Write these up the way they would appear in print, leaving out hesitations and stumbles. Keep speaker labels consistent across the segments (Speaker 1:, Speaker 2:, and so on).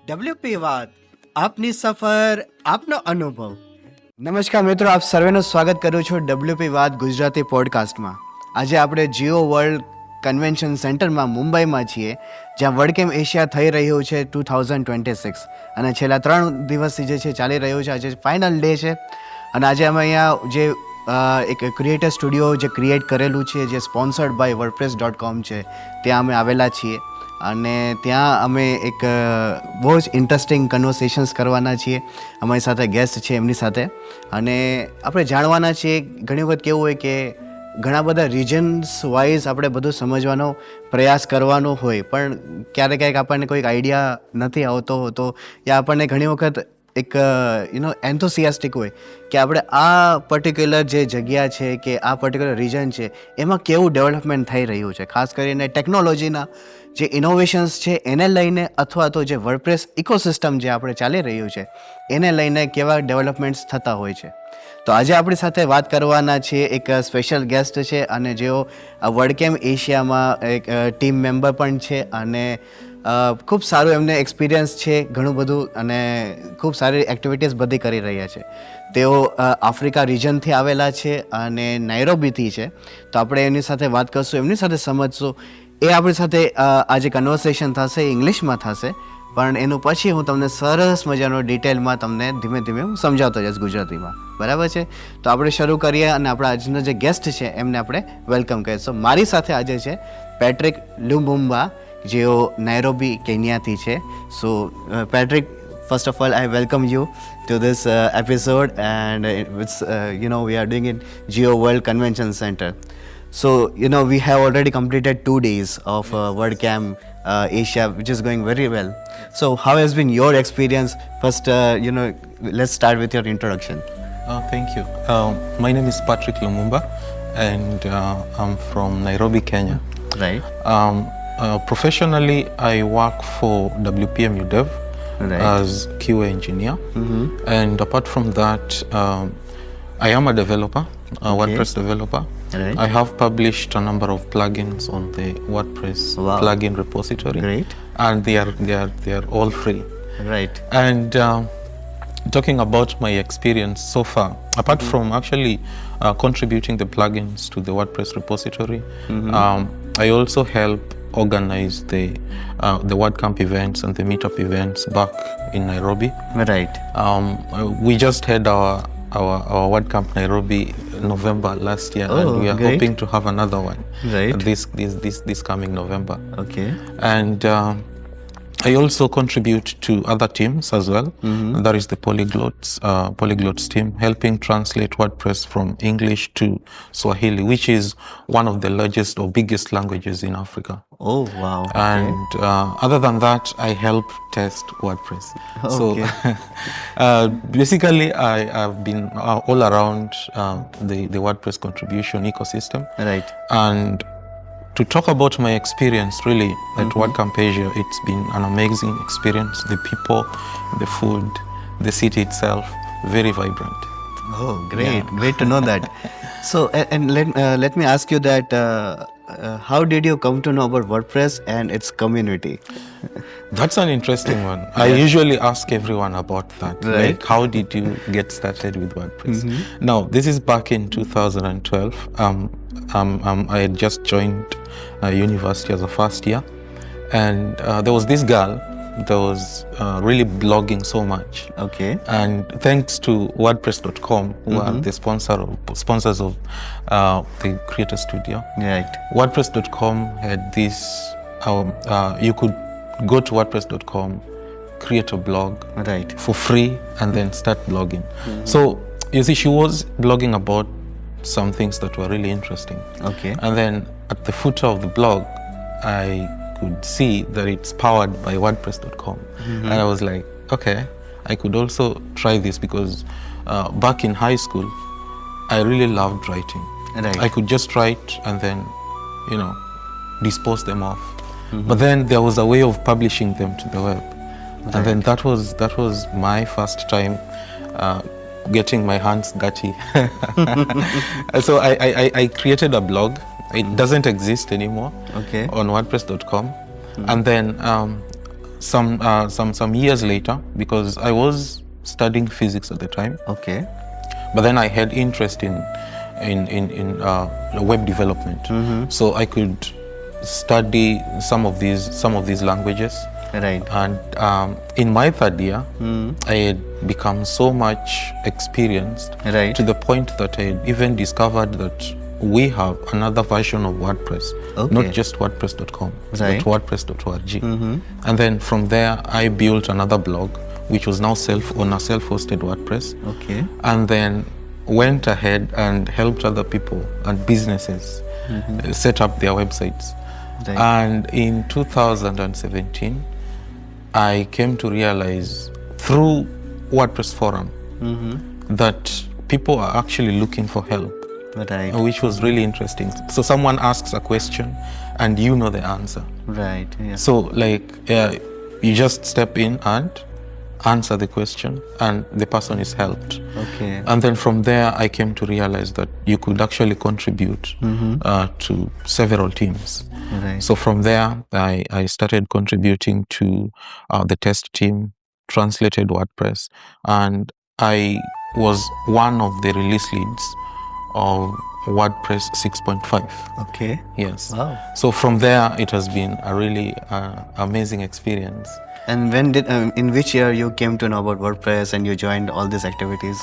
Speaker 1: WPVaat આપની સફર આપનો અનુભવ. નમસ્કાર મિત્રો, આપ સર્વેનું સ્વાગત કરું છું WPVaat ગુજરાતી પોડકાસ્ટમાં. આજે આપણે જીઓ વર્લ્ડ કન્વેન્શન સેન્ટરમાં મુંબઈમાં છીએ, જ્યાં WordCamp એશિયા થઈ રહ્યું છે 2026 અને છેલ્લા 3 દિવસથી જે છે ચાલી રહ્યું છે. આજે ફાઇનલ ડે છે અને આજે અમે અહીંયા જે એક ક્રિએટર સ્ટુડિયો જે ક્રિએટ કરેલું છે, જે સ્પોન્સર્ડ બાય WordPress.com છે, ત્યાં અમે આવેલા છીએ અને ત્યાં અમે એક બહુ જ ઇન્ટરેસ્ટિંગ કન્વર્સેશન્સ કરવાના છીએ. અમારી સાથે ગેસ્ટ છે એમની સાથે, અને આપણે જાણવાના છીએ. ઘણી વખત કેવું હોય કે ઘણા બધા રીજન્સ વાઇઝ આપણે બધું સમજવાનો પ્રયાસ કરવાનો હોય, પણ ક્યારેક આપણને કોઈક આઈડિયા નથી આવતો હોતો, યા આપણને ઘણી વખત એક એન્થોસિયાસ્ટિક હોય કે આપણે આ પર્ટિક્યુલર જે જગ્યા છે કે આ પર્ટિક્યુલર રીજન છે એમાં કેવું ડેવલપમેન્ટ થઈ રહ્યું છે, ખાસ કરીને ટેકનોલોજીના જે ઇનોવેશન્સ છે એને લઈને, અથવા તો જે વર્ડપ્રેસ ઇકોસિસ્ટમ જે આપણે ચાલી રહ્યું છે એને લઈને કેવા ડેવલપમેન્ટ્સ થતા હોય છે. તો આજે આપણી સાથે વાત કરવાના છીએ એક સ્પેશિયલ ગેસ્ટ છે, અને જેઓ વર્ડકેમ્પ એશિયામાં એક ટીમ મેમ્બર પણ છે, અને ખૂબ સારું એમને એક્સપિરિયન્સ છે ઘણું બધું, અને ખૂબ સારી એક્ટિવિટીઝ બધી કરી રહ્યા છે. તેઓ આફ્રિકા રિજનથી આવેલા છે અને નાઇરોબીથી છે. તો આપણે એમની સાથે વાત કરશું, એમની સાથે સમજશું. એ આપણી સાથે આજે કન્વર્સેશન થશે, ઇંગ્લિશમાં થશે, પણ એનું પછી હું તમને સરસ મજાનો ડિટેલમાં તમને ધીમે ધીમે હું સમજાવતો જઈશ ગુજરાતીમાં. બરાબર છે? તો આપણે શરૂ કરીએ અને આપણા આજનો જે ગેસ્ટ છે એમને આપણે વેલકમ કહીશું. મારી સાથે આજે છે પેટ્રિક લુમુમ્બા, જેઓ નાઇરોબી કેન્યાથી છે. સો Patrick, first of all, I welcome you to this episode, and it's we are doing it Jio World Convention Centre. So we have already completed 2 days of WordCamp Asia, which is going very well. So how has been your experience? First, let's start with your introduction.
Speaker 2: Thank you. My name is Patrick Lumumba, and I'm from Nairobi, Kenya.
Speaker 1: Right.
Speaker 2: Professionally, I work for WPMU DEV as QA engineer. And apart from that, I am a developer, a WordPress developer.
Speaker 1: Right.
Speaker 2: I have published a number of plugins on the WordPress plugin repository.
Speaker 1: Great.
Speaker 2: And they are all free.
Speaker 1: Right.
Speaker 2: And talking about my experience so far, apart from actually contributing the plugins to the WordPress repository, I also help organize the WordCamp events and the meetup events back in Nairobi.
Speaker 1: Right.
Speaker 2: We just had our WordCamp Nairobi November last year, and we are
Speaker 1: great.
Speaker 2: hoping to have another one
Speaker 1: Right.
Speaker 2: this coming November.
Speaker 1: Okay.
Speaker 2: And I also contribute to other teams as well. That is the Polyglots team, helping translate WordPress from English to Swahili, which is one of the largest or biggest languages in Africa.
Speaker 1: Oh, wow.
Speaker 2: And other than that, I help test WordPress.
Speaker 1: Okay.
Speaker 2: So basically, I have been all around the WordPress contribution ecosystem.
Speaker 1: Right.
Speaker 2: And to talk about my experience really at WordCamp Asia, it's been an amazing experience. The people, the food, the city itself, very vibrant.
Speaker 1: Oh, great. Great to know that. So, and let me ask you that, how did you come to know about WordPress and its community?
Speaker 2: That's an interesting one. I usually ask everyone about that.
Speaker 1: Right.
Speaker 2: Like, how did you get started with WordPress? Now, this is back in 2012. I had just joined university as a first year, and there was this girl that was really blogging so much.
Speaker 1: Okay.
Speaker 2: And thanks to WordPress.com, who are the sponsors of the Creator Studio.
Speaker 1: Right.
Speaker 2: WordPress.com had this, you could go to WordPress.com, create a blog
Speaker 1: Right.
Speaker 2: for free, and then start blogging. So, you see, she was blogging about some things that were really interesting.
Speaker 1: Okay.
Speaker 2: And then at the footer of the blog, I could see that it's powered by WordPress.com. And I was like, okay, I could also try this, because back in high school, I really loved writing.
Speaker 1: Right.
Speaker 2: I could just write and then, dispose them off. But then there was a way of publishing them to the web.
Speaker 1: Right.
Speaker 2: And then that was my first time getting my hands dirty. So I created a blog. It doesn't exist anymore
Speaker 1: Okay.
Speaker 2: on WordPress.com. And then some years later, because I was studying physics at the time,
Speaker 1: Okay.
Speaker 2: but then I had interest in web development, so I could study some of these languages.
Speaker 1: Right.
Speaker 2: And in my third year, I had become so much experienced
Speaker 1: Right.
Speaker 2: to the point that I had even discovered that we have another version of WordPress,
Speaker 1: Okay.
Speaker 2: not just WordPress.com,
Speaker 1: Right.
Speaker 2: but WordPress.org. And then from there, I built another blog, which was now on a self-hosted WordPress.
Speaker 1: Okay.
Speaker 2: And then went ahead and helped other people and businesses set up their websites.
Speaker 1: Right.
Speaker 2: And in 2017, I came to realize through WordPress forum that people are actually looking for help,
Speaker 1: Right.
Speaker 2: which was really interesting. So someone asks a question and you know the answer.
Speaker 1: Right. Yeah.
Speaker 2: So like you just step in and answer the question and the person is helped.
Speaker 1: Okay.
Speaker 2: And then from there, I came to realize that you could actually contribute to several teams.
Speaker 1: Right.
Speaker 2: So from there, I started contributing to the test team, translated WordPress, and I was one of the release leads of WordPress 6.5.
Speaker 1: Okay.
Speaker 2: Yes.
Speaker 1: Wow.
Speaker 2: So from there, it has been a really amazing experience.
Speaker 1: And when did in which year you came to know about WordPress and you joined all these activities?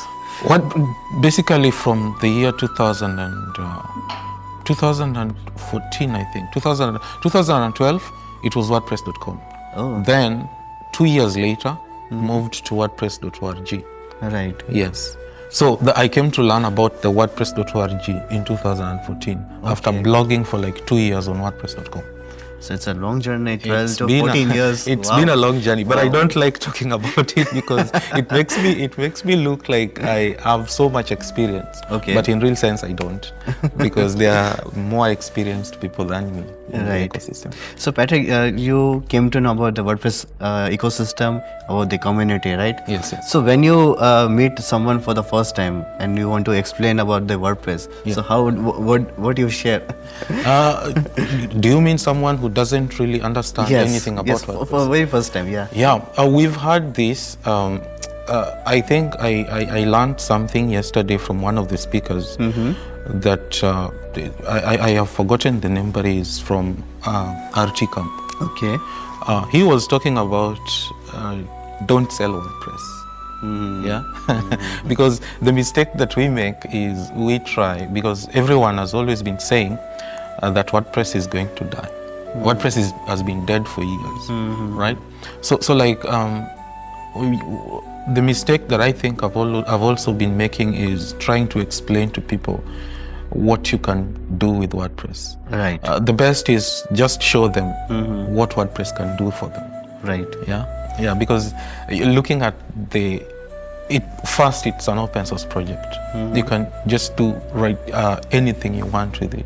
Speaker 2: Basically from the year 2014, I think. 2012, it was WordPress.com.
Speaker 1: Oh.
Speaker 2: Then 2 years later, moved to WordPress.org.
Speaker 1: Right.
Speaker 2: Yes. So I came to learn about the WordPress.org in 2014 after blogging for like 2 years on WordPress.com.
Speaker 1: So it's a long journey, 12
Speaker 2: It's
Speaker 1: to
Speaker 2: been
Speaker 1: 14 years.
Speaker 2: It's
Speaker 1: Wow.
Speaker 2: been a long journey, but I don't like talking about it because it makes me look like I have so much experience.
Speaker 1: Okay.
Speaker 2: But in real sense, I don't, because there are more experienced people than me in the
Speaker 1: Right.
Speaker 2: ecosystem.
Speaker 1: So Patrick, you came to know about the WordPress ecosystem, about the community, right?
Speaker 2: Yes, yes.
Speaker 1: So when you meet someone for the first time and you want to explain about the WordPress, so how what do you share?
Speaker 2: Do you mean someone who doesn't really understand anything about
Speaker 1: yes,
Speaker 2: WordPress?
Speaker 1: for very first time, yeah.
Speaker 2: Yeah, we've had this. I think I learned something yesterday from one of the speakers that I have forgotten the name, but he's from RT Camp.
Speaker 1: Okay.
Speaker 2: He was talking about don't sell WordPress. Yeah, because the mistake that we make is we try, because everyone has always been saying that WordPress is going to die. WordPress has been dead for years, right? So like the mistake that I think I've also been making is trying to explain to people what you can do with WordPress.
Speaker 1: Right.
Speaker 2: The best is just show them what WordPress can do for them.
Speaker 1: Right.
Speaker 2: Yeah, because you're looking at first it's an open source project. You can just do anything you want with it.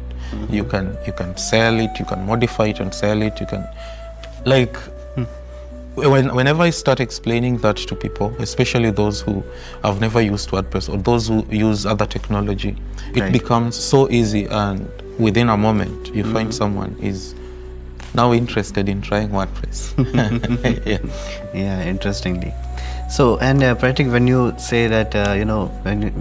Speaker 2: You can sell it, you can modify it and sell it. You can whenever I start explaining that to people, especially those who have never used WordPress or those who use other technology, it becomes so easy, and within a moment you find someone is now interested in trying WordPress.
Speaker 1: Yeah, interestingly. So, and Patrick, when you say that, when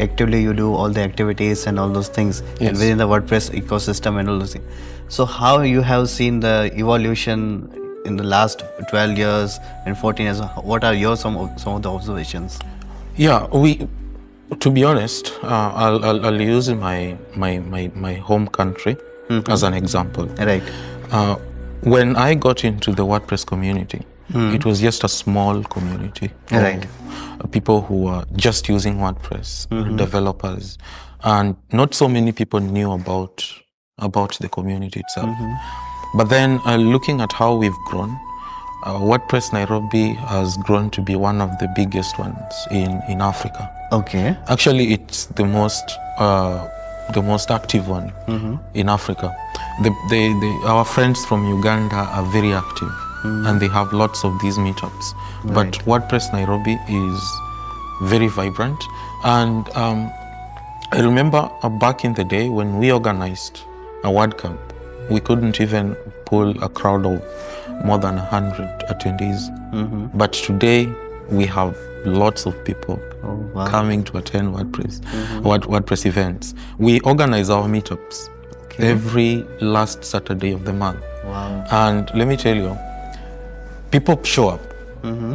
Speaker 1: actively you do all the activities and all those things within the WordPress ecosystem and all those things, so how you have seen the evolution in the last 12 years and 14 years? What are some of the observations?
Speaker 2: Yeah, to be honest, I'll use my home country as an example.
Speaker 1: Right.
Speaker 2: When I got into the WordPress community, it was just a small community of people who were just using WordPress, developers, and not so many people knew about the community itself. But then looking at how we've grown, WordPress Nairobi has grown to be one of the biggest ones in Africa.
Speaker 1: Okay.
Speaker 2: Actually, it's the most active one in Africa. Our friends from Uganda are very active, and they have lots of these meetups.
Speaker 1: Right.
Speaker 2: But WordPress Nairobi is very vibrant. And I remember back in the day when we organized a WordCamp we couldn't even pull a crowd of more than 100 attendees. But today we have lots of people coming to attend WordPress events. We organize our meetups every last Saturday of the month.
Speaker 1: Wow.
Speaker 2: And let me tell you, people show up,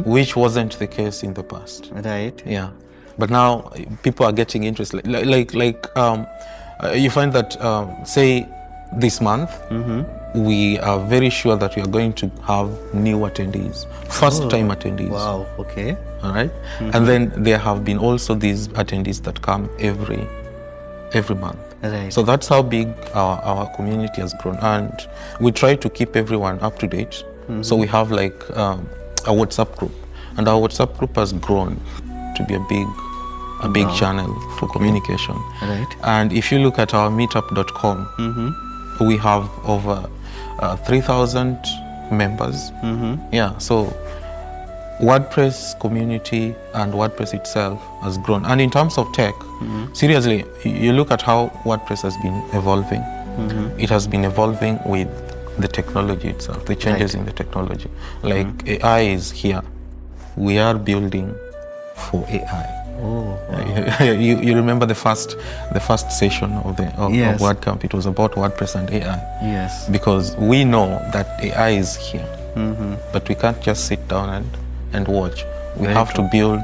Speaker 2: which wasn't the case in the past.
Speaker 1: Right.
Speaker 2: Yeah, but now people are getting interested. You find that say this month we are very sure that we are going to have new attendees, first-time attendees.
Speaker 1: Wow. Okay.
Speaker 2: All right, and then there have been also these attendees that come every month.
Speaker 1: Right.
Speaker 2: So that's how big our community has grown, and we try to keep everyone up to date. So we have like a WhatsApp group, and our WhatsApp group has grown to be a big channel for communication.
Speaker 1: Right.
Speaker 2: And if you look at our meetup.com, we have over 3,000 members. Yeah, so WordPress community and WordPress itself has grown. And in terms of tech, seriously, you look at how WordPress has been evolving. It has been evolving with the technology itself, the changes in the technology. Like AI is here. We are building for AI. You remember the first session of WordCamp? It was about WordPress and AI.
Speaker 1: Yes.
Speaker 2: Because we know that AI is here, but we can't just sit down and watch. We have to build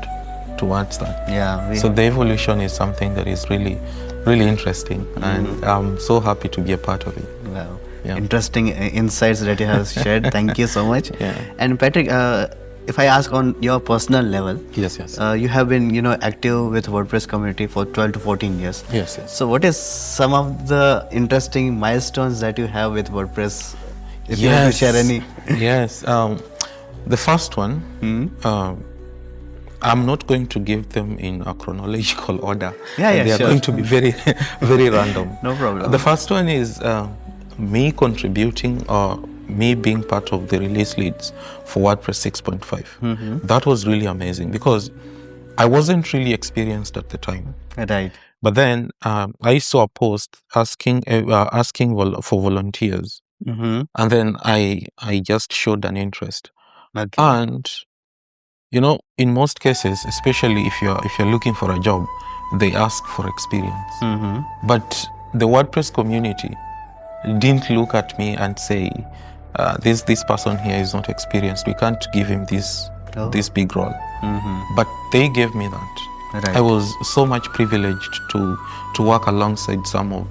Speaker 2: towards that.
Speaker 1: Yeah.
Speaker 2: So the evolution is something that is really, really interesting, and I'm so happy to be a part of it.
Speaker 1: Wow.
Speaker 2: Yeah.
Speaker 1: Interesting insights that you have shared. Thank you so much.
Speaker 2: Yeah.
Speaker 1: And Patrick, if I ask on your personal level,
Speaker 2: Yes.
Speaker 1: you have been, active with WordPress community for 12 to 14 years.
Speaker 2: Yes.
Speaker 1: So what is some of the interesting milestones that you have with WordPress? If you want to share any.
Speaker 2: Yes. The first one, I'm not going to give them in a chronological order. They are going to be very, very random.
Speaker 1: No problem.
Speaker 2: The first one is me contributing or me being part of the release leads for WordPress 6.5. That was really amazing because I wasn't really experienced at the time.
Speaker 1: Right.
Speaker 2: But then I saw a post asking for volunteers, and then I just showed an interest.
Speaker 1: Okay.
Speaker 2: And in most cases, especially if you're looking for a job, they ask for experience. But the WordPress community didn't look at me and say, this person here is not experienced, we can't give him this big role. But they gave me that.
Speaker 1: Right.
Speaker 2: I was so much privileged to work alongside some of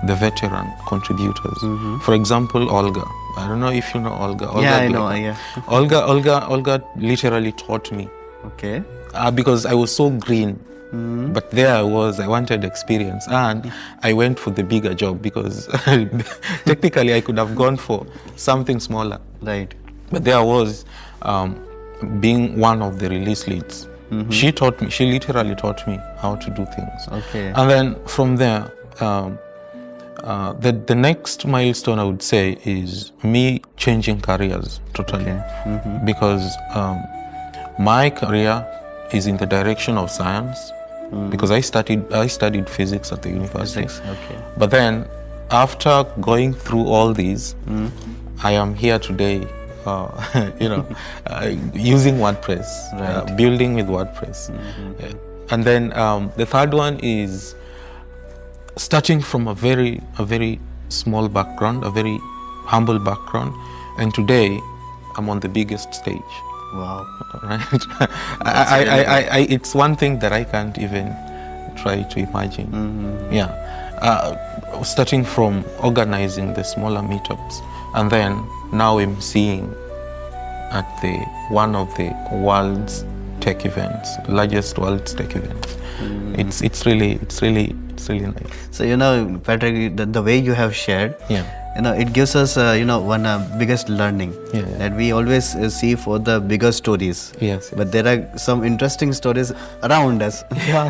Speaker 2: the veteran contributors. For example, Olga. I don't know if you know Olga.
Speaker 1: I know. Yeah.
Speaker 2: Olga literally taught me.
Speaker 1: Okay.
Speaker 2: Because I was so green. But there I wanted experience, and I went for the bigger job because technically I could have gone for something smaller.
Speaker 1: Right.
Speaker 2: But there I was, being one of the release leads. She literally taught me how to do things.
Speaker 1: Okay.
Speaker 2: And then from there, the next milestone I would say is me changing careers totally. Because my career is in the direction of science. Because I studied physics at the university.
Speaker 1: Okay.
Speaker 2: But then after going through all these, I am here today, using WordPress, building with WordPress. And then the third one is starting from a very small background, a very humble background, and today I'm on the biggest stage.
Speaker 1: Wow.
Speaker 2: Right? It's one thing that I can't even try to imagine. Yeah. Starting from organizing the smaller meetups, and then now emceeing at one of the world's tech events, largest world's tech events. It's really nice.
Speaker 1: So Patrick, the way you have shared, it gives us one biggest learning that we always see for the bigger stories.
Speaker 2: Yes.
Speaker 1: But there are some interesting stories around us.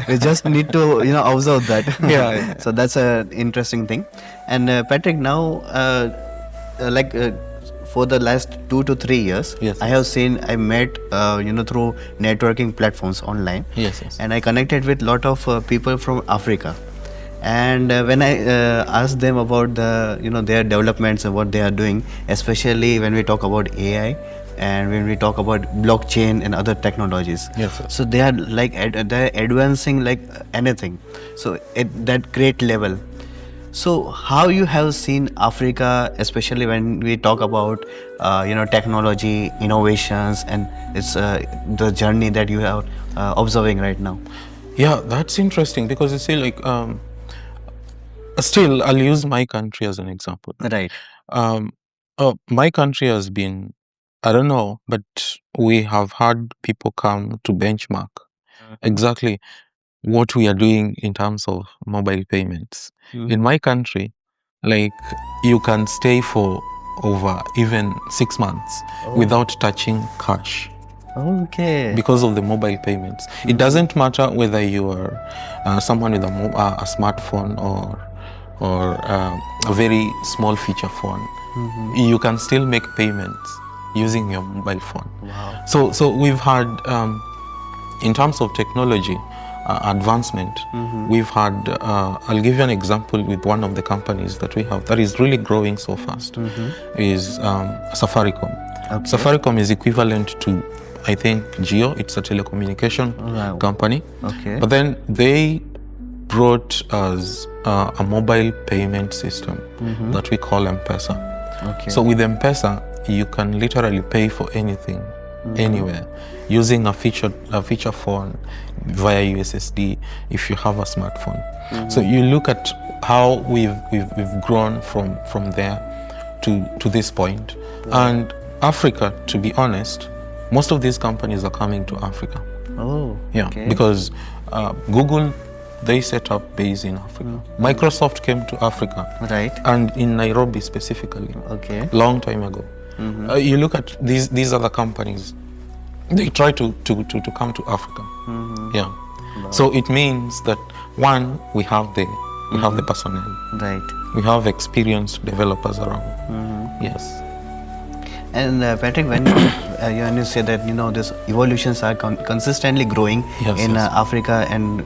Speaker 1: We just need to observe that. So that's an interesting thing. And Patrick, now for the last 2 to 3 years, I met through networking platforms online.
Speaker 2: Yes.
Speaker 1: And I connected with lot of people from Africa. And when I asked them about their developments and what they are doing, especially when we talk about AI and when we talk about blockchain and other technologies,
Speaker 2: Yes, sir.
Speaker 1: so they are like they're advancing like anything, so at that great level. So how you have seen Africa, especially when we talk about technology, innovations, and it's the journey that you are observing right now?
Speaker 2: Yeah, that's interesting because you see, like, still, I'll use my country as an example.
Speaker 1: Right.
Speaker 2: Um, my country has been, I don't know, but we have had people come to benchmark exactly what we are doing in terms of mobile payments. In my country, like, you can stay for over even 6 months without touching cash
Speaker 1: Okay.
Speaker 2: because of the mobile payments. It doesn't matter whether you are someone with a smartphone or a very small feature phone. You can still make payments using your mobile phone.
Speaker 1: Wow.
Speaker 2: So we've had, in terms of technology advancement, we've had, I'll give you an example with one of the companies that we have that is really growing so fast, is Safaricom.
Speaker 1: Okay.
Speaker 2: Safaricom is equivalent to, I think, Jio. It's a telecommunication
Speaker 1: Wow.
Speaker 2: company.
Speaker 1: Okay.
Speaker 2: But then they brought us a mobile payment system that we call M-Pesa.
Speaker 1: Okay.
Speaker 2: So with M-Pesa, you can literally pay for anything, anywhere, using a feature phone via USSD if you have a smartphone. So you look at how we've grown from there to this point. And Africa, to be honest, most of these companies are coming to Africa.
Speaker 1: Oh.
Speaker 2: Yeah,
Speaker 1: Okay.
Speaker 2: because Google, they set up base in Africa. Microsoft came to Africa,
Speaker 1: Right.
Speaker 2: and in Nairobi specifically,
Speaker 1: Okay.
Speaker 2: long time ago. You look at these other companies, they try to come to Africa. Yeah. So it means that, one, we have the personnel,
Speaker 1: Right.
Speaker 2: we have experienced developers around. Yes.
Speaker 1: And Patrick, when you say that these evolutions are consistently growing
Speaker 2: Yes,
Speaker 1: in
Speaker 2: yes.
Speaker 1: Africa and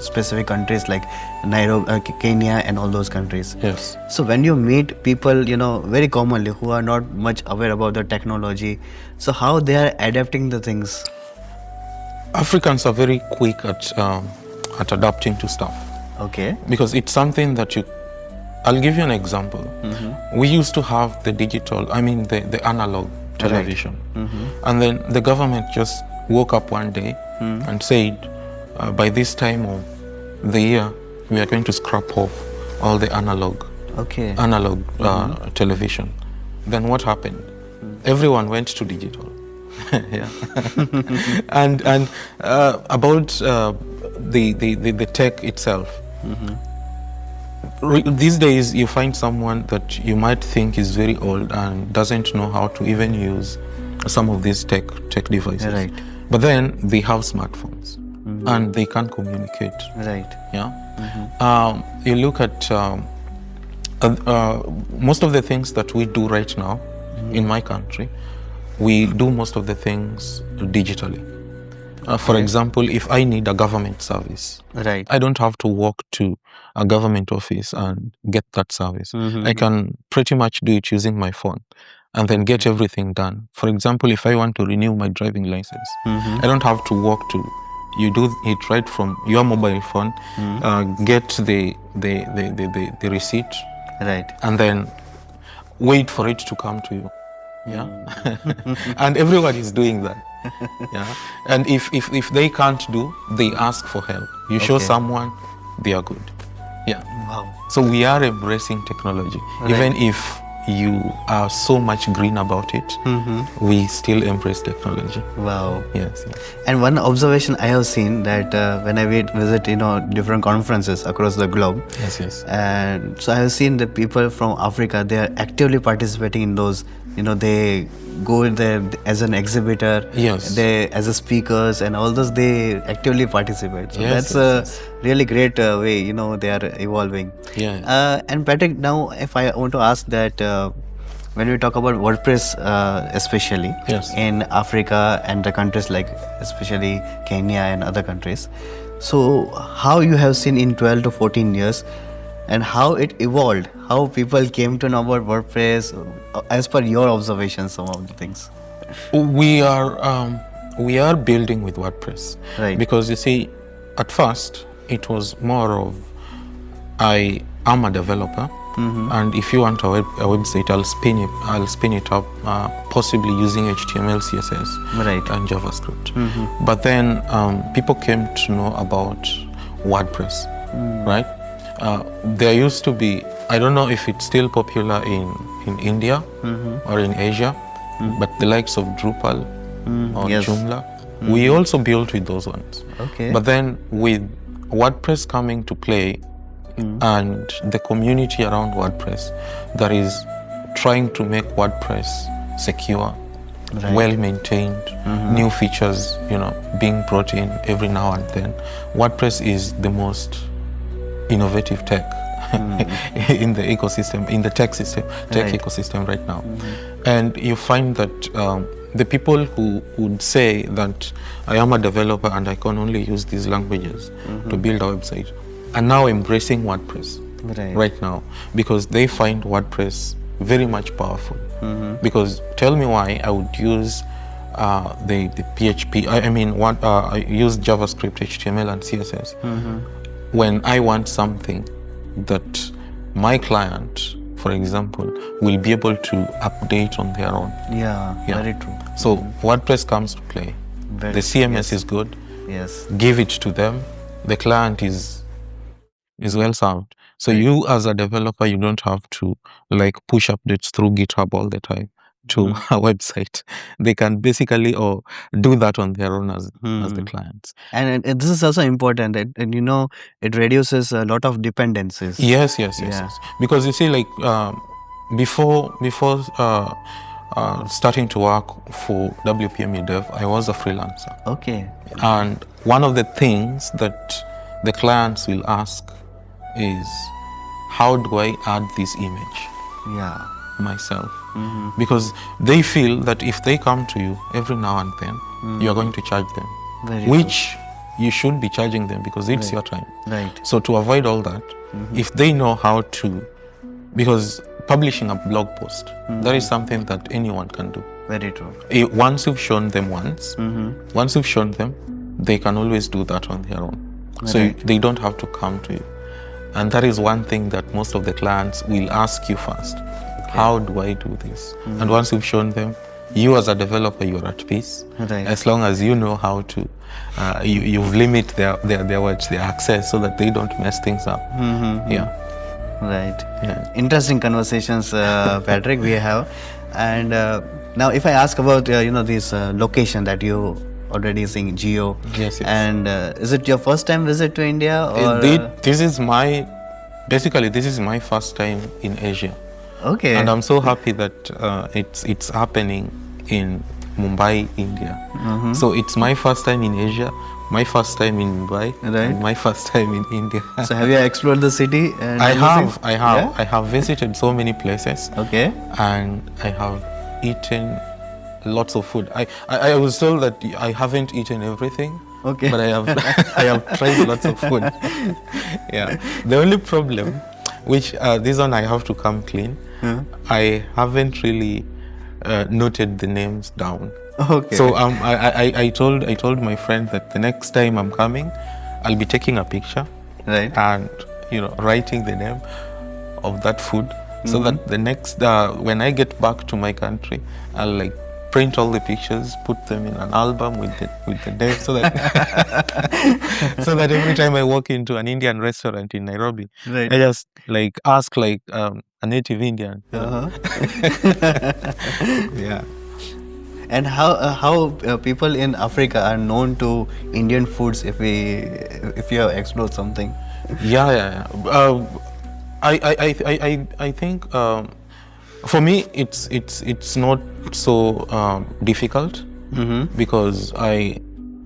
Speaker 1: specific countries like Nairobi, Kenya, and all those countries.
Speaker 2: Yes.
Speaker 1: So when you meet people, very commonly who are not much aware about the technology, so how they are adapting the things?
Speaker 2: Africans are very quick at adapting to stuff,
Speaker 1: Okay.
Speaker 2: because it's something that I'll give you an example. We used to have the the analog television. And then the government just woke up one day and said, by this time of the year, we are going to scrap off all the analog
Speaker 1: Okay.
Speaker 2: television. Then what happened? Everyone went to digital. Yeah. and about the tech itself. These days, you find someone that you might think is very old and doesn't know how to even use some of these tech devices.
Speaker 1: Right.
Speaker 2: But then they have smartphones and they can communicate.
Speaker 1: Right.
Speaker 2: Yeah. You look at most of the things that we do right now in my country. We do most of the things digitally. For example, if I need a government service,
Speaker 1: Right.
Speaker 2: I don't have to walk to a government office and get that service. I can pretty much do it using my phone and then get everything done. For example, if I want to renew my driving license, I don't have to walk to. You do it right from your mobile phone, get the receipt,
Speaker 1: Right.
Speaker 2: and then wait for it to come to you. Yeah. And everyone is doing that. Yeah. And if they can't do, they ask for help. You show
Speaker 1: Okay.
Speaker 2: someone, they are good. Yeah.
Speaker 1: Wow.
Speaker 2: So we are embracing technology. Even if you are so much green about it, we still embrace technology.
Speaker 1: Wow.
Speaker 2: Yes.
Speaker 1: And one observation I have seen that when I visit different conferences across the globe,
Speaker 2: Yes.
Speaker 1: and so I have seen the people from Africa, they are actively participating in those. They go there as an exhibitor.
Speaker 2: Yes.
Speaker 1: They as a speakers and all those. They actively participate. So
Speaker 2: Yes,
Speaker 1: that's
Speaker 2: yes,
Speaker 1: a really great way. They are evolving.
Speaker 2: Yeah.
Speaker 1: And Patrick, now if I want to ask that, when we talk about WordPress, especially
Speaker 2: Yes.
Speaker 1: in Africa and the countries like especially Kenya and other countries, so how you have seen in 12 to 14 years and how it evolved, how people came to know about WordPress, as per your observations, some of the things.
Speaker 2: We are building with WordPress,
Speaker 1: Right.
Speaker 2: because you see, at first it was more of I am a developer, and if you want a website, I'll spin it up, possibly using HTML, CSS,
Speaker 1: Right.
Speaker 2: and JavaScript. But then people came to know about WordPress, right? There used to be, I don't know if it's still popular in India or in Asia, but the likes of Drupal or
Speaker 1: Yes.
Speaker 2: Joomla, we also built with those ones.
Speaker 1: Okay.
Speaker 2: But then with WordPress coming to play, and the community around WordPress that is trying to make WordPress secure,
Speaker 1: Right.
Speaker 2: well maintained, new features, being brought in every now and then. WordPress is the most innovative tech in the ecosystem, in the tech
Speaker 1: Right.
Speaker 2: ecosystem right now. And you find that the people who would say that I am a developer and I can only use these languages to build a website are now embracing WordPress right now, because they find WordPress very much powerful. Because tell me why I would use the PHP, I use JavaScript, HTML and CSS when I want something that my client, for example, will be able to update on their own.
Speaker 1: Yeah. Very true.
Speaker 2: So WordPress comes to play.
Speaker 1: Very
Speaker 2: The CMS is good.
Speaker 1: Yes.
Speaker 2: Give it to them. The client is well served. So you as a developer, you don't have to push updates through GitHub all the time to a website. They can basically do that on their own as the clients.
Speaker 1: And this is also important, and it reduces a lot of dependencies.
Speaker 2: Yes.
Speaker 1: Yeah.
Speaker 2: Because you see, before starting to work for WPMU DEV, I was a freelancer.
Speaker 1: Okay.
Speaker 2: And one of the things that the clients will ask is, how do I add this image
Speaker 1: Yeah.
Speaker 2: myself? Because they feel that if they come to you every now and then, you are going to charge them,
Speaker 1: Very
Speaker 2: which you should be charging them because it's your time.
Speaker 1: Right.
Speaker 2: So to avoid all that, if they know how to, because publishing a blog post, that is something that anyone can do.
Speaker 1: Very true.
Speaker 2: Once you've shown them once you've shown them, they can always do that on their own. So
Speaker 1: Right.
Speaker 2: they don't have to come to you. And that is one thing that most of the clients will ask you first. How do I do this? And once you've shown them, you as a developer, you're at peace.
Speaker 1: Right.
Speaker 2: As long as you know how to, you've limit their access so that they don't mess things up. Yeah.
Speaker 1: Right.
Speaker 2: Yeah.
Speaker 1: Interesting conversations, Patrick, we have. And now if I ask about, this location that you already seeing, Jio.
Speaker 2: Yes.
Speaker 1: And is it your first time visit to India? Or,
Speaker 2: This is my first time in Asia.
Speaker 1: okay.
Speaker 2: And I'm so happy that it's happening in Mumbai, India. So it's my first time in Asia, my first time in Mumbai,
Speaker 1: Right.
Speaker 2: and my first time in India.
Speaker 1: So have you explored the city? And
Speaker 2: I
Speaker 1: everything?
Speaker 2: have.
Speaker 1: Yeah?
Speaker 2: I have visited so many places,
Speaker 1: Okay.
Speaker 2: and I have eaten lots of food. I was told that I haven't eaten everything.
Speaker 1: Okay.
Speaker 2: But I have I have tried lots of food. Yeah. The only problem, which this one I have to come clean, I haven't really noted the names down.
Speaker 1: Okay.
Speaker 2: So I told my friend that the next time I'm coming, I'll be taking a picture
Speaker 1: Right.
Speaker 2: and writing the name of that food, so that the next when I get back to my country, I'll print all the pictures, put them in an album with the name, so that so that every time I walk into an Indian restaurant in Nairobi,
Speaker 1: Right.
Speaker 2: I just ask a native Indian. Yeah.
Speaker 1: And how people in Africa are known to Indian foods, if you have explored something?
Speaker 2: Yeah. I think for me it's not so difficult, because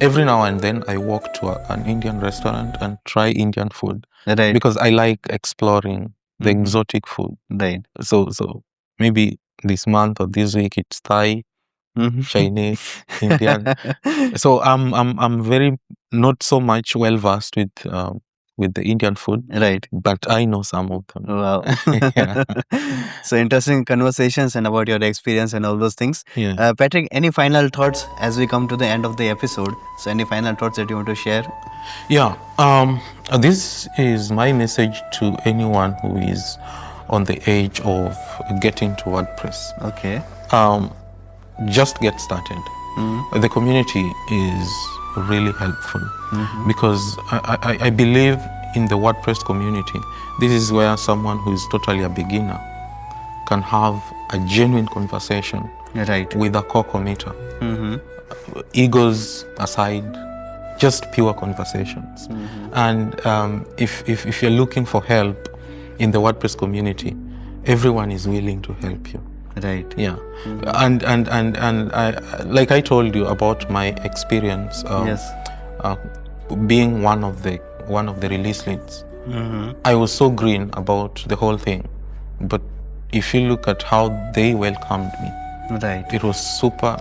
Speaker 2: every now and then I walk to an Indian restaurant and try Indian food,
Speaker 1: Right.
Speaker 2: because I like exploring the exotic food.
Speaker 1: Right.
Speaker 2: So maybe this month or this week it's Thai,
Speaker 1: Mhm.
Speaker 2: Chinese, Indian. So I'm very not so much well versed with the Indian food,
Speaker 1: Right.
Speaker 2: but I know some of them.
Speaker 1: Wow.
Speaker 2: Yeah.
Speaker 1: So interesting conversations and about your experience and all those things.
Speaker 2: Yeah.
Speaker 1: Patrick, any final thoughts as we come to the end of the episode? So any final thoughts that you want to share?
Speaker 2: Yeah. This is my message to anyone who is on the edge of getting to WordPress.
Speaker 1: Okay.
Speaker 2: Just get started. The community is really helpful because I believe in the WordPress community. This is where someone who is totally a beginner can have a genuine conversation
Speaker 1: Right.
Speaker 2: with a core committer. Egos aside, just pure conversations. And if you're looking for help in the WordPress community, everyone is willing to help you.
Speaker 1: Right.
Speaker 2: Yeah. And I, like I told you about my experience
Speaker 1: Yes.
Speaker 2: being one of the release leads. I was so green about the whole thing, but if you look at how they welcomed me,
Speaker 1: Right.
Speaker 2: it was super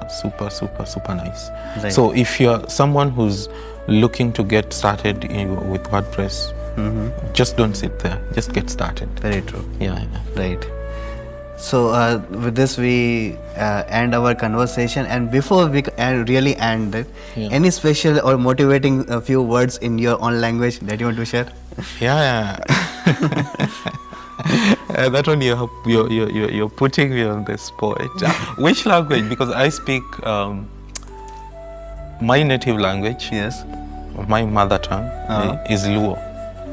Speaker 2: nice.
Speaker 1: Right.
Speaker 2: So if you're someone who's looking to get started with WordPress, just don't sit there, just get started.
Speaker 1: Very true.
Speaker 2: Yeah.
Speaker 1: Right. So with this we end our conversation, and before we really end it, any special or motivating few words in your own language that you want to share?
Speaker 2: Yeah. That one you're putting me on the spot. Which language? Because I speak my native language.
Speaker 1: Yes.
Speaker 2: My mother tongue is Luo.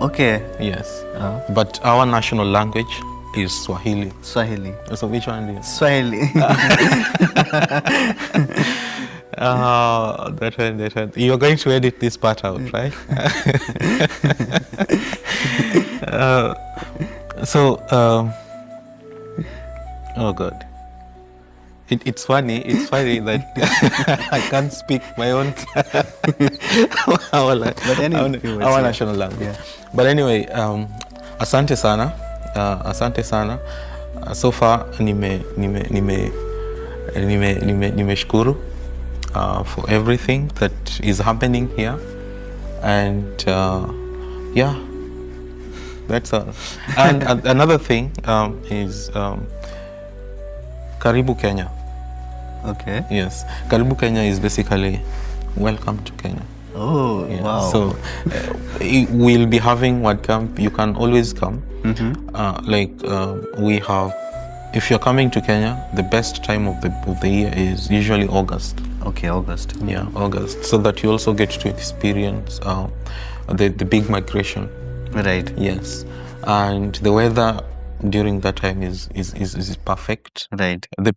Speaker 1: Okay.
Speaker 2: Yes. But our national language is Swahili.
Speaker 1: Swahili.
Speaker 2: So which one do you?
Speaker 1: Swahili.
Speaker 2: That one. You're going to edit this part out, right? Oh God. It's funny that I can't speak my own our national language.
Speaker 1: Yeah.
Speaker 2: But anyway, asante sana. So far nimeshukuru for everything that is happening here, and yeah, that's all. And another thing is Karibu Kenya.
Speaker 1: Okay.
Speaker 2: Yes, Karibu Kenya is basically welcome to Kenya.
Speaker 1: Oh,
Speaker 2: Yeah.
Speaker 1: wow.
Speaker 2: So we'll be having WordCamp. You can always come. We have, if you're coming to Kenya, the best time of the year is usually August.
Speaker 1: Okay, August.
Speaker 2: Yeah, August, so that you also get to experience the big migration.
Speaker 1: Right.
Speaker 2: Yes, and the weather during that time is perfect.
Speaker 1: Right.
Speaker 2: The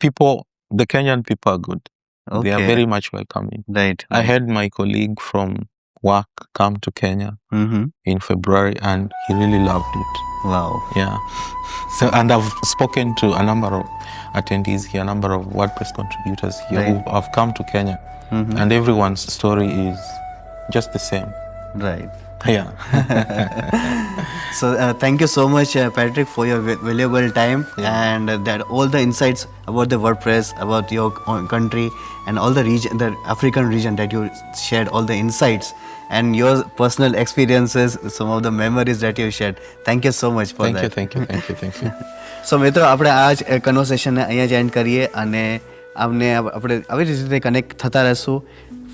Speaker 2: Kenyan people are good.
Speaker 1: Okay.
Speaker 2: They are very much welcoming.
Speaker 1: Right.
Speaker 2: I had my colleague from work come to Kenya in February, and he really loved it.
Speaker 1: Wow.
Speaker 2: Yeah. So, and I've spoken to a number of attendees here, a number of WordPress contributors here who have come to Kenya, and everyone's story is just the same.
Speaker 1: Right.
Speaker 2: Yeah.
Speaker 1: So thank you so much, Patrick, for your valuable time and that all the insights about the WordPress, about your country, and all the region, the African region, that you shared all the insights and your personal experiences, some of the memories that you shared. Thank you so much for that.
Speaker 2: Thank you.
Speaker 1: સો મિત્રો, આપણે આ જ કન્વર્સેશનને અહીંયા જ and કરીએ અને આપણે આવી રીતે કનેક્ટ થતા રહીશું.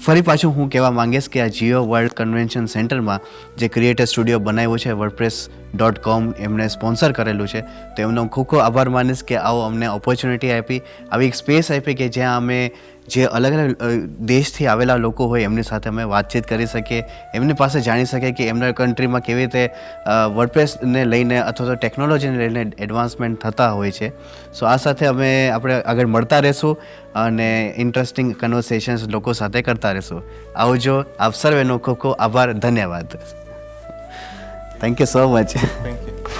Speaker 1: ફરી પાછું હું કહેવા માંગીશ કે આ જીઓ વર્લ્ડ કન્વેન્શન સેન્ટરમાં જે ક્રિએટર સ્ટુડિયો બનાવ્યું છે WordPress.com એમણે સ્પોન્સર કરેલું છે, તો એમનો ખૂબ ખૂબ આભાર માનીશ કે આવો અમને ઓપોર્ચ્યુનિટી આપી, આવી એક સ્પેસ આપી કે જ્યાં અમે જે અલગ અલગ દેશથી આવેલા લોકો હોય એમની સાથે અમે વાતચીત કરી શકીએ, એમની પાસે જાણી શકીએ કે એમના કન્ટ્રીમાં કેવી રીતે વર્ડપ્રેસને લઈને અથવા તો ટેકનોલોજીને લઈને એડવાન્સમેન્ટ થતા હોય છે. સો આ સાથે આપણે આગળ મળતા રહીશું અને ઇન્ટરેસ્ટિંગ કન્વર્સેશન્સ લોકો સાથે કરતા રહીશું. આવજો. આપ સર્વેનો ખૂબ ખૂબ આભાર. ધન્યવાદ. Thank you so much.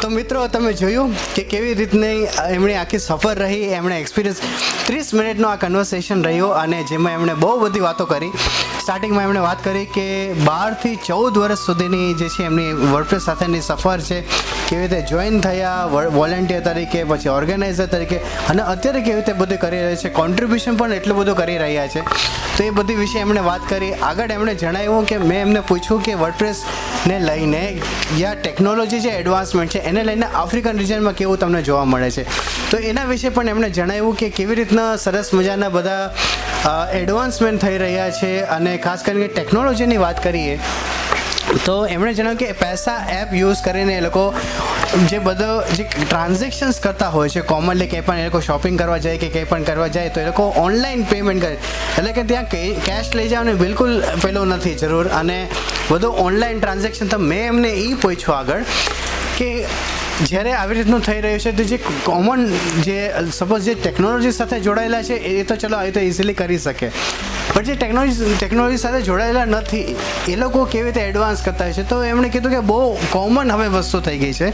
Speaker 1: તો મિત્રો, તમે જોયું કે કેવી રીતની એમની આખી સફર રહી, એમણે એક્સપિરિયન્સ 30 મિનિટનો આ કન્વર્સેશન રહ્યો અને જેમાં એમણે બહુ બધી વાતો કરી. સ્ટાર્ટિંગમાં એમણે વાત કરી કે 12 થી 14 વર્ષ સુધીની જે છે એમની વર્ડપ્રેસ સાથેની સફર છે, કેવી રીતે જોઈન થયા વોલેન્ટિયર તરીકે, પછી ઓર્ગેનાઇઝર તરીકે, અને અત્યારે કેવી રીતે બધું કરી રહ્યા છે, કોન્ટ્રીબ્યુશન પણ એટલું બધું કરી રહ્યા છે. તો એ બધી વિશે એમણે વાત કરી. આગળ એમણે જણાવ્યું કે મેં એમને પૂછ્યું કે વર્ડપ્રેસને લઈને યા ટેકનોલોજી જે એડવાન્સમેન્ટ છે એને લઈને આફ્રિકન રિજનમાં કેવું તમને જોવા મળે છે. તો એના વિશે પણ એમણે જણાવ્યું કે કેવી રીતના સરસ મજાના બધા એડવાન્સમેન્ટ થઈ રહ્યા છે. અને ખાસ કરીને ટેકનોલોજીની વાત કરીએ તો એમણે જણાવ્યું કે પૈસા એપ યુઝ કરીને એ લોકો જે ટ્રાન્ઝેક્શન્સ કરતા હોય છે કોમનલી, કંઈ પણ એ લોકો શોપિંગ કરવા જાય કે કંઈ પણ કરવા જાય તો એ લોકો ઓનલાઈન પેમેન્ટ કરે, એટલે કે ત્યાં કેશ લઈ જવાનું બિલકુલ પેલું નથી જરૂર, અને બધું ઓનલાઈન ટ્રાન્ઝેક્શન. તો મેં એમને એ પૂછ્યું આગળ કે જ્યારે આવી રીતનું થઈ રહ્યું છે તો જે કોમન જે સપોઝ જે ટેકનોલોજી સાથે જોડાયેલા છે એ તો ચલો એ તો ઇઝીલી કરી શકે, પણ જે ટેકનોલોજી સાથે જોડાયેલા નથી એ લોકો કેવી રીતે એડવાન્સ કરતા હોય છે. તો એમણે કીધું કે બહુ કોમન હવે વસ્તુ થઈ ગઈ છે,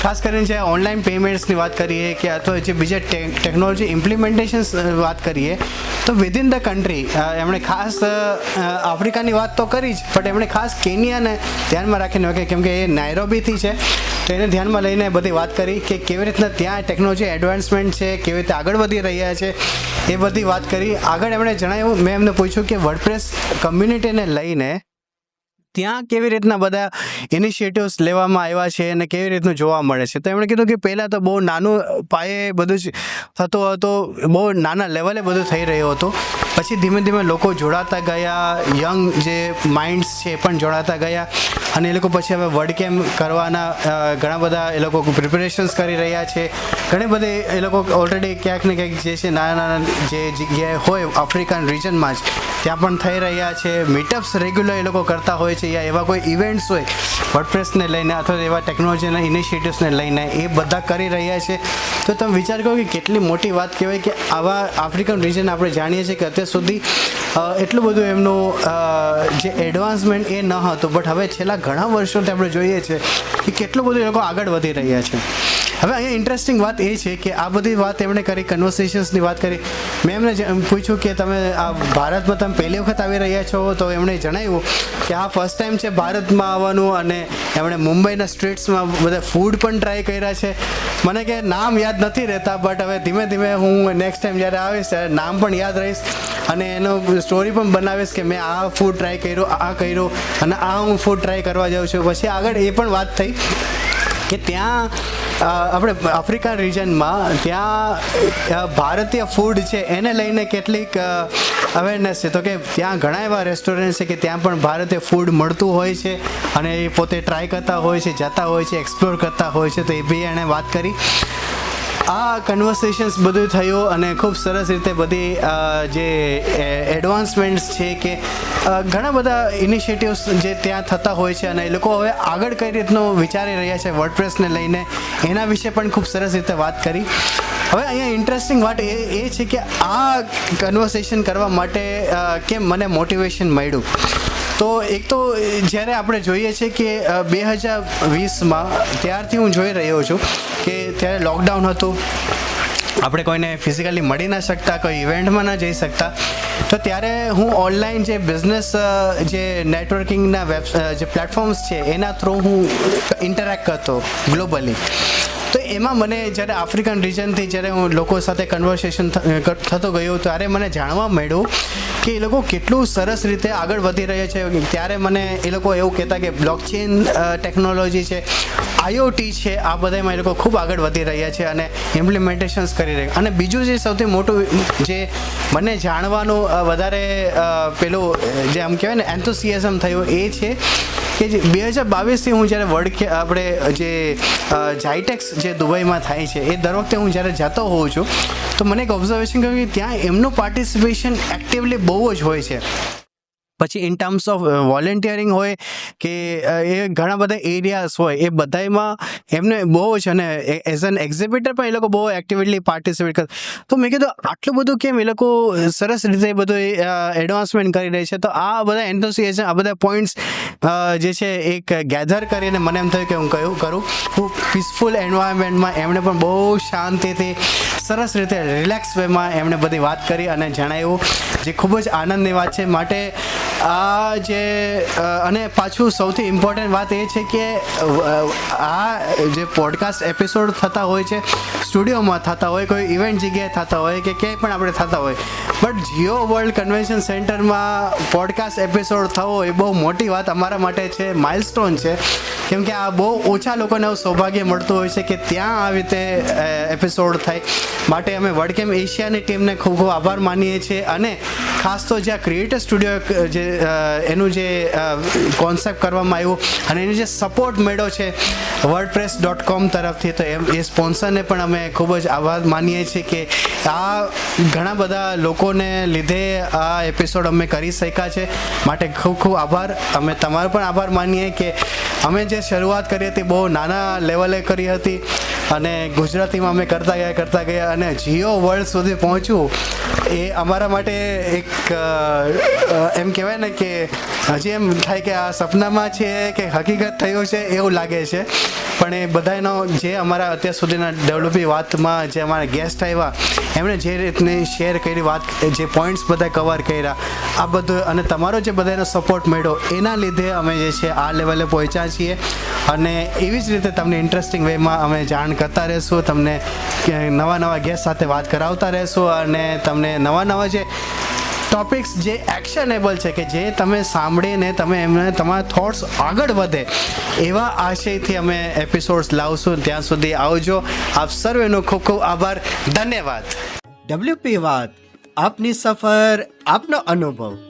Speaker 1: ખાસ કરીને જે ઓનલાઈન પેમેન્ટ્સની વાત કરીએ કે અથવા જે બીજા ટેકનોલોજી ઇમ્પ્લિમેન્ટેશન્સ વાત કરીએ તો વિધિન ધ કન્ટ્રી એમણે ખાસ આફ્રિકાની વાત તો કરી જ, પણ એમણે ખાસ કેન્યાને ધ્યાનમાં રાખીને, કેમ કે એ નાયરોબીથી છે તો એને ધ્યાનમાં લઈને બધી વાત કરી કે કેવી રીતના ત્યાં ટેકનોલોજી એડવાન્સમેન્ટ છે, કેવી રીતે આગળ વધી રહ્યા છે, એ બધી વાત કરી. આગળ એમણે જણાવ્યું, મેં એમને પૂછ્યું કે વર્ડપ્રેસ કમ્યુનિટીને લઈને ત્યાં કેવી રીતના બધા ઇનિશિયેટિવ્સ લેવામાં આવ્યા છે અને કેવી રીતનું જોવા મળે છે. તો એમણે કીધું કે પહેલાં તો બહુ નાનું પાયે બધું જ થતું હતું, બહુ નાના લેવલે બધું થઈ રહ્યું હતું, પછી ધીમે ધીમે લોકો જોડાતા ગયા, યંગ જે માઇન્ડ્સ છે એ પણ જોડાતા ગયા, અને એ લોકો પછી હવે WordCamp કરવાના ઘણા બધા એ લોકો પ્રિપેરેશન્સ કરી રહ્યા છે. ઘણી બધી એ લોકો ઓલરેડી ક્યાંક ને ક્યાંક જે છે નાના જે જગ્યાએ હોય આફ્રિકન રિજનમાં જ ત્યાં પણ થઈ રહ્યા છે. મીટઅપ્સ રેગ્યુલર એ લોકો કરતા હોય છે, યા એવા કોઈ ઇવેન્ટ્સ હોય વર્ડપ્રેસને લઈને અથવા એવા ટેકનોલોજીના ઇનિશિયેટિવ્સને લઈને એ બધા કરી રહ્યા છે. તો તમે વિચાર કરો કે કેટલી મોટી વાત કહેવાય કે આવા આફ્રિકન રિજન આપણે જાણીએ છીએ કે અત્યાર સુધી એટલું બધું એમનું જે એડવાન્સમેન્ટ એ ન હતું, બટ હવે છેલ્લા ઘણા વર્ષોથી આપણે જોઈએ છીએ કે કેટલું બધું એ લોકો આગળ વધી રહ્યા છે. હવે અહીંયા ઇન્ટરેસ્ટિંગ વાત એ છે કે આ બધી વાત એમણે કરી, કન્વર્સેશન્સની વાત કરી. મેં એમને પૂછ્યું કે તમે આ ભારતમાં તમે પહેલી વખત આવી રહ્યા છો, તો એમણે જણાવ્યું કે આ ફર્સ્ટ ટાઈમ છે ભારતમાં આવવાનું, અને એમણે મુંબઈના સ્ટ્રીટ્સમાં બધા ફૂડ પણ ટ્રાય કર્યા છે. મને કે નામ યાદ નથી રહેતા, બટ હવે ધીમે ધીમે હું નેક્સ્ટ ટાઈમ જ્યારે આવીશ ત્યારે નામ પણ યાદ રહીશ અને એનો સ્ટોરી પણ બનાવીશ કે મેં આ ફૂડ ટ્રાય કર્યું, આ કર્યું, અને આ હું ફૂડ ટ્રાય કરવા જાઉં છું. પછી આગળ એ પણ વાત થઈ કે ત્યાં આપણે આફ્રિકન રિજનમાં ત્યાં ભારતીય ફૂડ છે એને લઈને કેટલીક અવેરનેસ છે. તો કે ત્યાં ઘણા એવા રેસ્ટોરન્ટ છે કે ત્યાં પણ ભારતીય ફૂડ મળતું હોય છે અને એ પોતે ટ્રાય કરતા હોય છે, જતા હોય છે, એક્સપ્લોર કરતા હોય છે. તો એ બી એણે વાત કરી. આ કન્વર્સેશન્સ બધું થયું અને ખૂબ સરસ રીતે બધી જે એડવાન્સમેન્ટ્સ છે કે ઘણા બધા ઇનિશિયેટિવ્સ જે ત્યાં થતા હોય છે અને એ લોકો હવે આગળ કઈ રીતનું વિચારી રહ્યા છે વર્ડપ્રેસને લઈને, એના વિશે પણ ખૂબ સરસ રીતે વાત કરી. હવે અહીંયા ઇન્ટરેસ્ટિંગ વાત એ છે કે આ કન્વર્સેશન કરવા માટે કેમ મને મોટિવેશન મળ્યું. તો એક તો જ્યારે આપણે જોઈએ છીએ કે 2020માં ત્યારથી હું જોઈ રહ્યો છું કે ત્યારે લોકડાઉન હતું, આપણે કોઈને ફિઝિકલી મળી ના શકતા, કોઈ ઇવેન્ટમાં ન જઈ શકતા. તો ત્યારે હું ઓનલાઈન જે બિઝનેસ જે નેટવર્કિંગના જે પ્લેટફોર્મ્સ છે એના થ્રુ હું ઇન્ટરેક્ટ કરતો ગ્લોબલી. તો એમાં મને જ્યારે આફ્રિકન રિજનથી જ્યારે હું લોકો સાથે કન્વર્સેશન થતો ગયો ત્યારે મને જાણવા મળ્યું કે એ લોકો કેટલું સરસ રીતે આગળ વધી રહ્યા છે. ત્યારે મને એ લોકો એવું કહેતા કે બ્લોકચેન ટેકનોલોજી છે, IoT છે, આ બધામાં એ લોકો ખૂબ આગળ વધી રહ્યા છે અને ઇમ્પ્લિમેન્ટેશન્સ કરી રહ્યા. અને બીજું જે સૌથી મોટું જે મને જાણવાનું વધારે પેલું જે આમ કહેવાય ને એન્થુસિયાઝમ થયું એ છે કે 2022થી હું જ્યારે આપણે જે જાઇટેક્સ જે દુબઈમાં થાય છે એ દર વખતે હું જ્યારે જતો હોઉં છું તો મને એક ઓબ્ઝર્વેશન કર્યું કે ત્યાં એમનું પાર્ટિસિપેશન એક્ટિવલી બહુ જ હોય છે. પછી ઇન ટર્મ્સ ઓફ વોલેન્ટિયરિંગ હોય કે એ ઘણા બધા એરિયાઝ હોય એ બધામાં એમને બહુ જ, અને એઝ એન એક્ઝિબિટર પણ એ લોકો બહુ એક્ટિવલી પાર્ટિસિપેટ કરે. તો મેં કીધું આટલું બધું કેમ એ લોકો સરસ રીતે બધું એડવાન્સમેન્ટ કરી રહી છે. તો આ બધા એન્થુસિયાઝમ, આ બધા પોઈન્ટ્સ જે છે એક ગેધર કરીને મને એમ થયું કે હું કરું પીસફુલ એન્વાયરમેન્ટમાં એમણે પણ બહુ શાંતિથી સરસ રીતે રિલેક્સ વેમાં એમણે બધી વાત કરી અને જણાવ્યું, જે ખૂબ જ આનંદની વાત છે. માટે આ જે અને પાછું સૌથી ઇમ્પોર્ટન્ટ વાત એ છે કે આ જે પોડકાસ્ટ એપિસોડ થતા હોય છે સ્ટુડિયોમાં થતા હોય, કોઈ ઇવેન્ટ જગ્યાએ થતા હોય કે ક્યાંય પણ આપણે થતા હોય, બટ જીઓ વર્લ્ડ કન્વેન્શન સેન્ટરમાં પોડકાસ્ટ એપિસોડ થવો એ બહુ મોટી વાત અમારા માટે છે, માઇલસ્ટોન છે. કેમ કે આ બહુ ઓછા લોકોને આવું સૌભાગ્ય મળતું હોય છે કે ત્યાં આવી રીતે એપિસોડ થાય. માટે અમે WordCamp એશિયાની ટીમને ખૂબ ખૂબ આભાર માનીએ છીએ. અને ખાસ તો જ્યાં ક્રિએટર સ્ટુડિયો જે એનું જે કોન્સેપ્ટ કરવામાં આવ્યું અને એનો જે સપોર્ટ મળ્યો છે wordpress.com તરફથી, તો એ સ્પોન્સરને પણ અમે ખૂબ જ આભાર માનીએ છીએ કે આ ઘણા બધા લોકોને લીધે આ એપિસોડ અમે કરી શક્યા છે. માટે ખૂબ ખૂબ આભાર. અમે તમારો પણ આભાર માનીએ કે અમે જે શરૂઆત કરી હતી બહુ નાના લેવલે કરી હતી અને ગુજરાતીમાં અમે કરતા ગયા અને જીઓ વર્લ્ડ સુધી પહોંચવું એ અમારા માટે એક એમ કહેવાય ને કે હજી એમ થાય કે આ સપનામાં છે કે હકીકત થયું છે એવું લાગે છે. પણ એ બધાનો જે અમારા અત્યાર સુધીના ડબ્લ્યુપી વાતમાં જે અમારા ગેસ્ટ આવ્યા એમણે જે રીતની શેર કરી વાત, જે પોઈન્ટ્સ બધા કવર કર્યા, આ બધું અને તમારો જે બધાનો સપોર્ટ મળ્યો એના લીધે અમે જે છે આ લેવલે પહોંચ્યા છીએ. અને એવી જ રીતે તમને ઇન્ટરેસ્ટિંગ વેમાં અમે જાણ કરતા રહીશું, તમને નવા ગેસ્ટ સાથે વાત કરાવતા રહીશું અને તમને નવા જે ટોપિક્સ જે એક્શનેબલ છે કે જે તમે સાંભળીને તમે એમને તમારા થોટ્સ આગળ વધે એવા આશયથી અમે એપિસોડ્સ લાવશું. ત્યાં સુધી આવજો. આપ સર્વેનો ખૂબ ખૂબ આભાર. ધન્યવાદ. WP વાત, આપની સફર, આપનો અનુભવ.